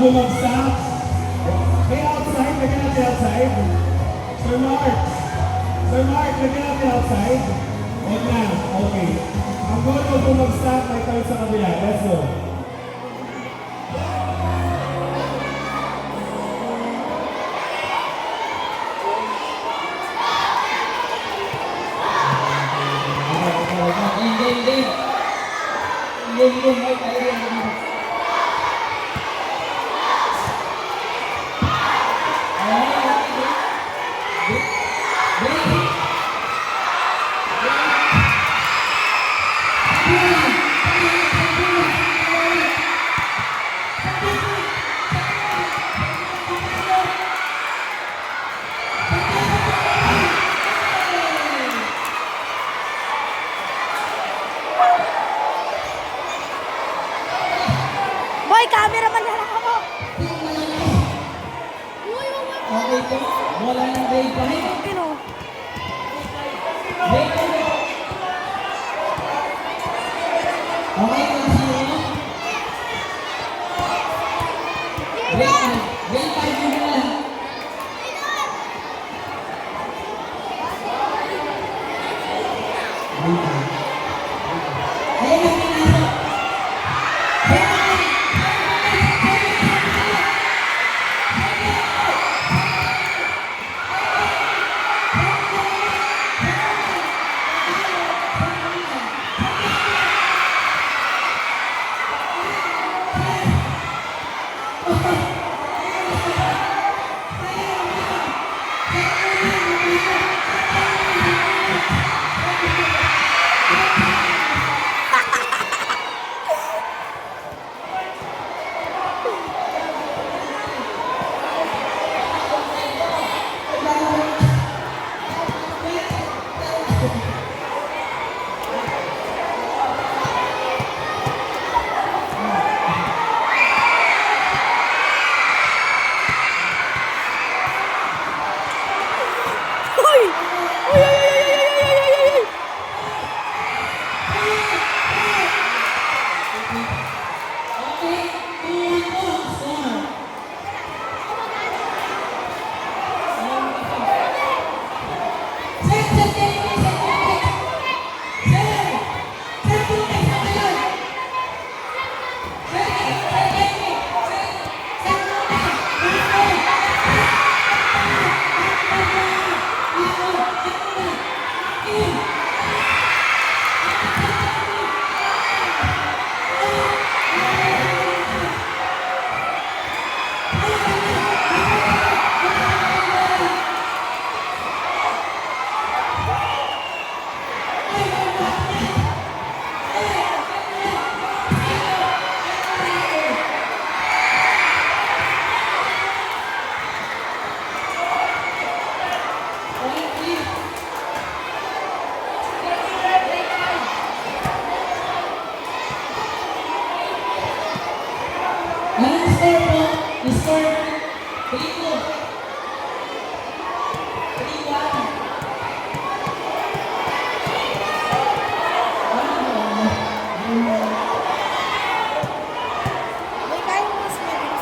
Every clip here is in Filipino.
bumagsak. May outside, lagyan natin outside. Sir Mark. Sir Mark, lagyan natin outside. Huwag na. Okay. Ang goal mo bumagsak, may tayo sa kabila. Let's go. Boy, cameraman na lang ako. Okay po. Wala ng grade 5. Pino. Grade 5. Okay po, sino? Grade 5 yun na. Ayun ang pinasok. Uy! Uy! Uy! Okay, 2-1 po. Score. Anong score po? Score 3-2. 3-1. Boy, kaya mo mas mabilis.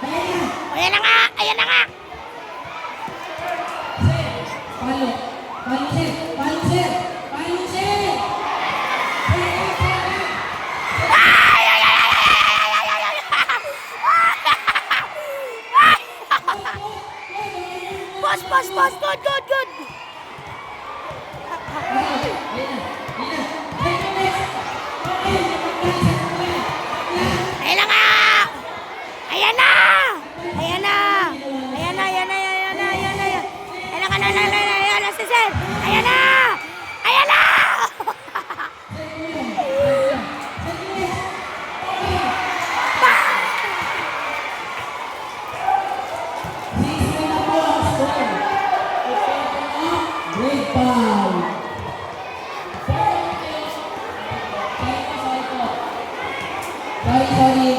Kaya na. Ayan na nga! Ayan na nga! Sir, palo. Palo, sir. Palo, sir. Palo, sir. Ay! Ay! Ay! Ay! Ay! Ay! Ay! Ay! Boss! Boss! Boss! Good! Good! Good! Ayan na nga! Ayan na! Ayan na! Ayan na! Ayan na! Ayan na! Ayan na! Ayan na! Ayan na! Si Sir! Ayan na! Ayan na! Great foul. Sorry.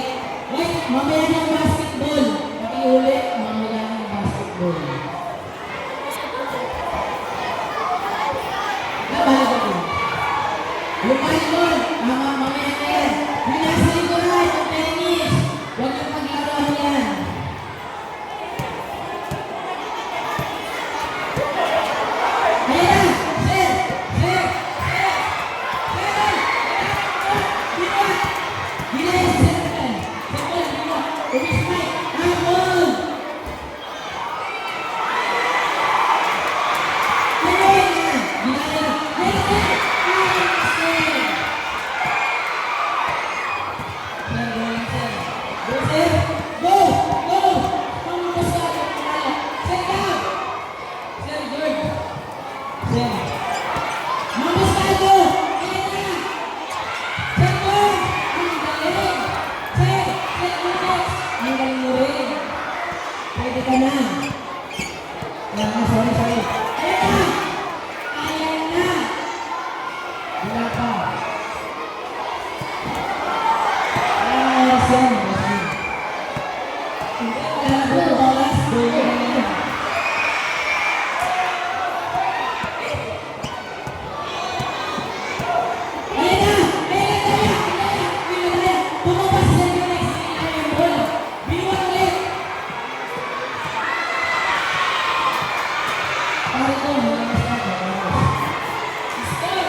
Wait, mamaya ng basketball. Pakiulit, mamaya ng basketball. Nabalik ako. Lumayan doon. Mamaya na yan. Yung nasa likuran, yung tennis. Huwag yung paglaro yan. Ayan na! Sir! Sir! Pwede ka na. Sorry. Ayan na. Wala pa. Oras yan. Wala po, oras. Pumabas yan yung next yung bola. Binuwag ulit. Pare ko, score,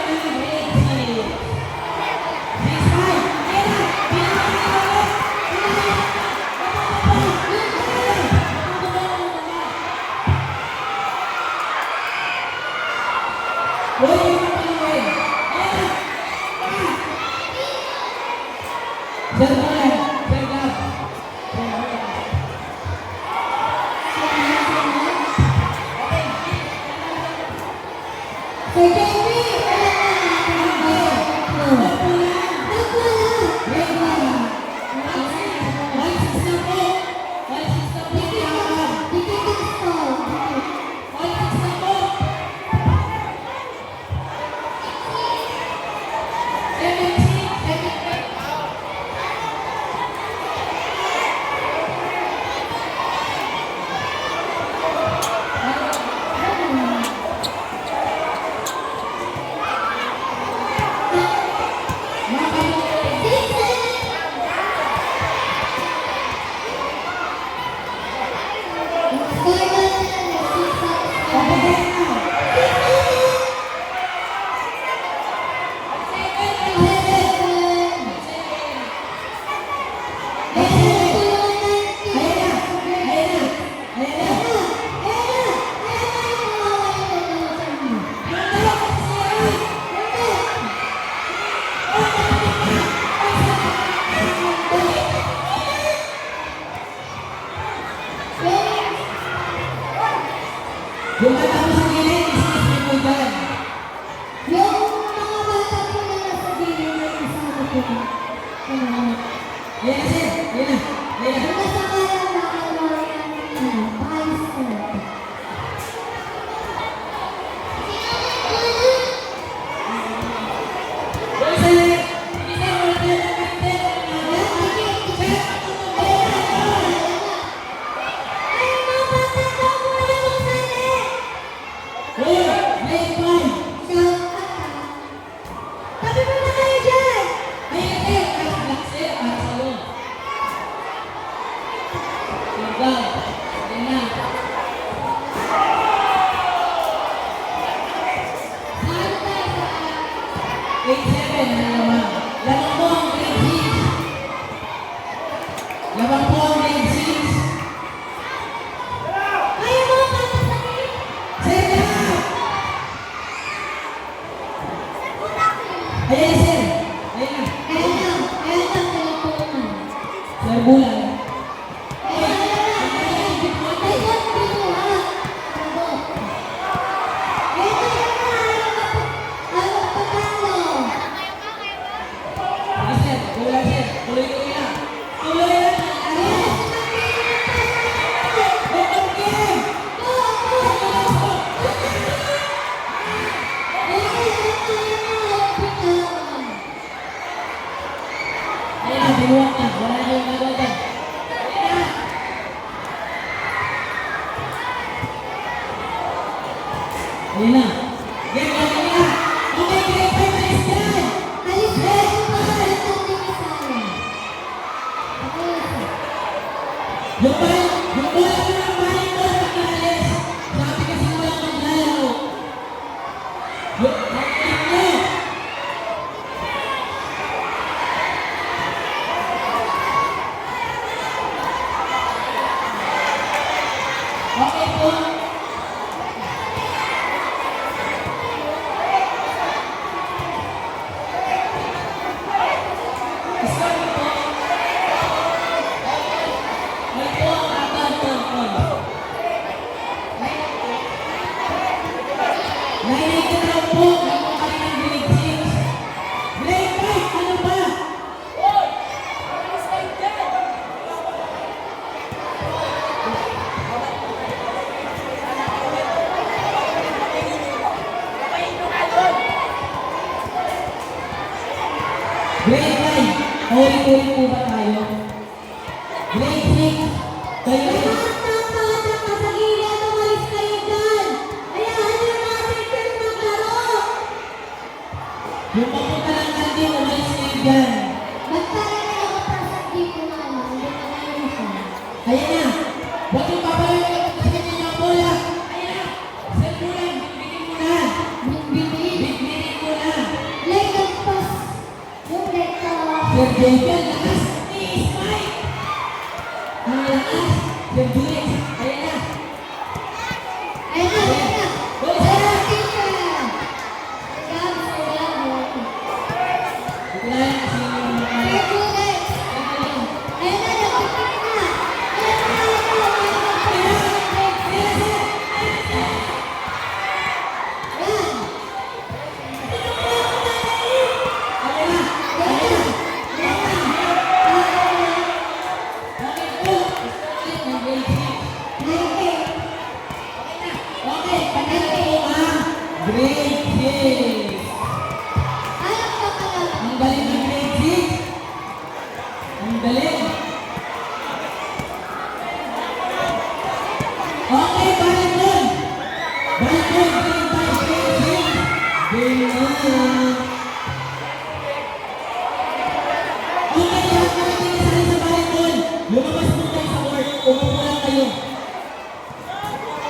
Grade 7 na lamang. Lamang po ang grade 6. Lamang po ang grade 6. Kaya mo, papasakit! Sir, lahat! Ayan, sir. Ayan na. Ayan na, pinagtulungan. Sir, bulan. Sir, bulan, sir. Tuloy-tuloy na. Tuloy na. Bottom game! Ayan na, binuwak na. Wala na yung nagawa dyan. Ayan na. Ayan na. Game na, game na. Okay, grade 5 na is dyan. Yung bola na ng bahay ko sa pinalis. Sabi kasi walang maglalaro. Yung team nyo. Okay po. Score po. May po ang apat ng on. Nainikot raw po ng mga kami ng grade 6. Grade 5, ano ba? Grade 9, ulit-ulit po ba tayo? Grade 6, kayo yung papunta lang natin, umalis kayo dyan. Ayan na. Huwag yung papalayo yung pagkakit niyo ang bola. Ayan na. Sir Bulan, bigyan mo na. Bigyan mo na. Sir Jacob, lakas ni Ismail. Ang lakas. Sir Julius, ayan na. Ito na yan kasi yung mga ayan na. Okay po. Ulit ng grade 6. Okay, panalo po ang grade 6. Ang galing ng grade 6. Ang galing. Okay, balik doon. Balik doon, grade 5, grade 6. Game on. Okay, lahat na natin isali sa balik doon. Lumabas po kayo sa court. Umupo lang kayo.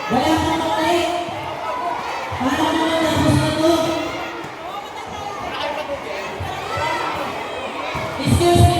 Wala kang maulit. Para mo matapos na to. Excuse me.